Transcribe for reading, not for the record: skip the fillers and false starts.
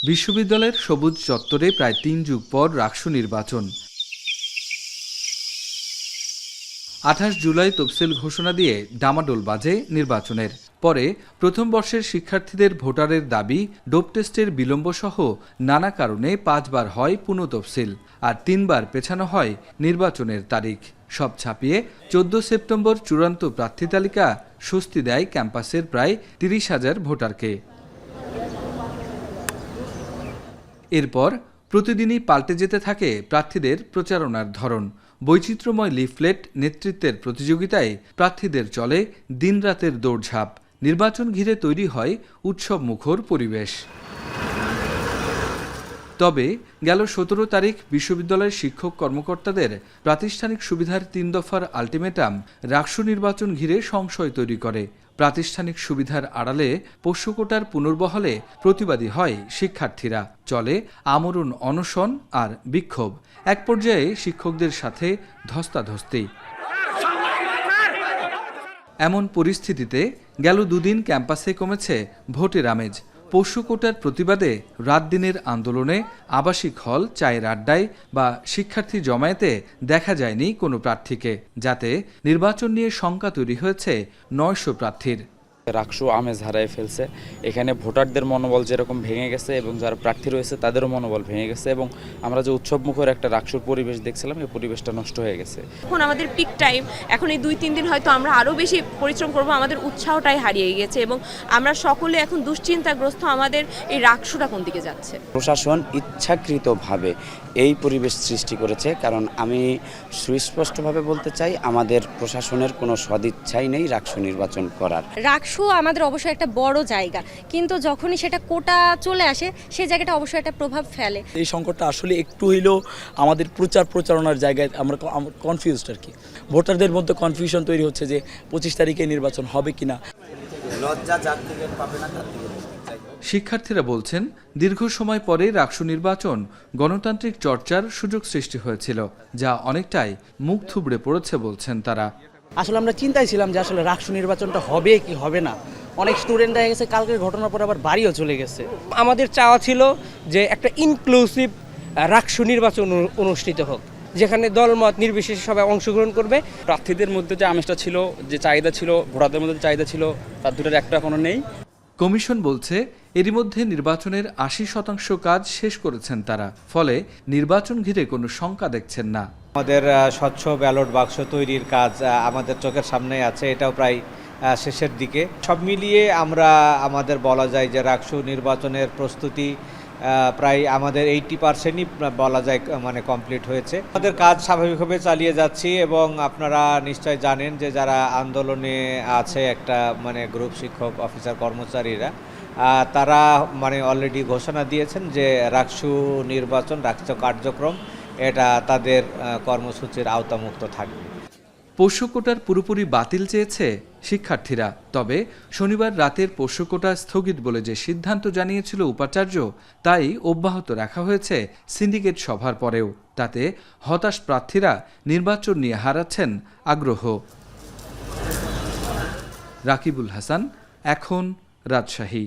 বিশ্ববিদ্যালয়ের সবুজ চত্বরে প্রায় ৩ যুগ পর রাকসু নির্বাচন। ২৮ জুলাই তফসিল ঘোষণা দিয়ে ডামাডোল বাজে নির্বাচনের। পরে প্রথম বর্ষের শিক্ষার্থীদের ভোটারের দাবি, ডোপ টেস্টের বিলম্বসহ নানা কারণে ৫ বার হয় পুনঃতফসিল, আর ৩ বার পেছানো হয় নির্বাচনের তারিখ। সব ছাপিয়ে ১৪ সেপ্টেম্বর চূড়ান্ত প্রার্থী তালিকা স্বস্তি দেয় ক্যাম্পাসের প্রায় ৩০,০০০ ভোটারকে। এরপর প্রতিদিনই পাল্টে যেতে থাকে প্রার্থীদের প্রচারণার ধরন। বৈচিত্র্যময় লিফলেট, নেতৃত্বের প্রতিযোগিতায় প্রার্থীদের চলে দিনরাতের দৌড়ঝাঁপ। নির্বাচন ঘিরে তৈরি হয় উৎসবমুখর পরিবেশ। তবে গেল ১৭ তারিখ বিশ্ববিদ্যালয়ের শিক্ষক কর্মকর্তাদের প্রাতিষ্ঠানিক সুবিধার ৩ দফার আলটিমেটাম রাকসু নির্বাচন ঘিরে সংশয় তৈরি করে। প্রাতিষ্ঠানিক সুবিধার আড়ালে পোষ্য কোটার পুনর্বহালে প্রতিবাদী হয় শিক্ষার্থীরা। চলে আমরণ অনশন আর বিক্ষোভ। এক পর্যায়ে শিক্ষকদের সাথে ধস্তাধস্তি। এমন পরিস্থিতিতে গেল দুদিন ক্যাম্পাসে কমেছে ভোটের আমেজ। পোষ্য কোটার প্রতিবাদে রাত দিনের আন্দোলনে, আবাসিক হল, চায়ের আড্ডায় বা শিক্ষার্থী জমায়েতে দেখা যায়নি কোনো প্রার্থীকে, যাতে নির্বাচন নিয়ে শঙ্কা তৈরি হয়েছে ৯০০ প্রার্থীর। রাকসু আমেজ হারায় ফেলছে। এখানে ভোটারদের মনোবল যেরকম ভেঙে গেছে এবং যারা প্রার্থী রয়েছে তাদেরও মনোবল ভেঙে গেছে, এবং আমরা যে উৎসবমুখর একটা রাকসুর পরিবেশ দেখছিলাম, এই পরিবেশটা নষ্ট হয়ে গেছে। এখন আমাদের পিক টাইম, এখন এই ২-৩ দিন হয়তো আমরা আরও বেশি পরিশ্রম করব, আমাদের উৎসাহটাই হারিয়ে গেছে এবং আমরা সকলে এখন দুশ্চিন্তাগ্রস্ত আমাদের এই রাকসুটা কোন দিকে যাচ্ছে। প্রশাসন ইচ্ছাকৃতভাবে এই পরিবেশ সৃষ্টি করেছে, কারণ আমি সুস্পষ্টভাবে বলতে চাই, আমাদের প্রশাসনের কোনো সদিচ্ছাই নেই রাকসু নির্বাচন করার। রাকসু আমাদের অবশ্যই একটা বড় জায়গা, কিন্তু যখনই সেটা কোটা চলে আসে সেই জায়গাটা অবশ্যই একটা প্রভাব ফেলে। এই সংকটটা আসলে একটু হইলেও আমাদের প্রচারণার জায়গায় আমরা কনফিউজড আর কি। ভোটারদের মধ্যে কনফিউশন তৈরি হচ্ছে যে ২৫ তারিখে নির্বাচন হবে কিনা। শিক্ষার্থীরা বলছেন, দীর্ঘ সময় পরে রাকসু নির্বাচন গণতান্ত্রিক চর্চার সুযোগ সৃষ্টি হয়েছিল, যা অনেকটাই মুখ থুবড়ে পড়েছে বলছেন তারা। আসলে আমরা চিন্তায় ছিলাম যে আসলে রাকসু নির্বাচনটা হবে কি হবে না। অনেক স্টুডেন্ট হয়ে গেছে, কালকের ঘটনার পর আবার বাড়িও চলে গেছে। আমাদের চাওয়া ছিল যে একটা ইনক্লুসিভ রাকসু নির্বাচন অনুষ্ঠিত হোক, যেখানে দলমত নির্বিশেষে সবাই অংশগ্রহণ করবে। প্রার্থীদের মধ্যে যে আমেজটা ছিল, যে চাহিদা ছিল, ভোটারদের মধ্যে চাহিদা ছিল, তার দুটোর একটা এখনো নেই। কমিশন বলছে, এরই মধ্যে নির্বাচনের ৮০% কাজ শেষ করেছেন তারা। ফলে নির্বাচন ঘিরে কোনো শঙ্কা দেখছেন না। আমাদের স্বচ্ছ ব্যালট বাক্স তৈরির কাজ আমাদের চোখের সামনেই আছে, এটাও প্রায় শেষের দিকে। সব মিলিয়ে আমরা আমাদের বলা যায় যে রাকসু নির্বাচনের প্রস্তুতি প্রায় আমাদের 80%ই বলা যায় মানে কমপ্লিট হয়েছে। আমাদের কাজ স্বাভাবিকভাবে চালিয়ে যাচ্ছি, এবং আপনারা নিশ্চয় জানেন যে যারা আন্দোলনে আছে একটা মানে গ্রুপ শিক্ষক, অফিসার, কর্মচারীরা, তারা মানে অলরেডি ঘোষণা দিয়েছেন যে রাকসু নির্বাচন, রাকসু কার্যক্রম এটা তাদের কর্মসূচির আওতামুক্ত থাকবে। পোষ্য কোটার পুরোপুরি বাতিল চেয়েছে শিক্ষার্থীরা। তবে শনিবার রাতের পোষ্য কোটা স্থগিত বলে যে সিদ্ধান্ত জানিয়েছিল উপাচার্য, তাই অব্যাহত রাখা হয়েছে সিন্ডিকেট সভার পরেও। তাতে হতাশ প্রার্থীরা নির্বাচন নিয়ে হারাচ্ছেন আগ্রহ। রাকিবুল হাসান, এখন, রাজশাহী।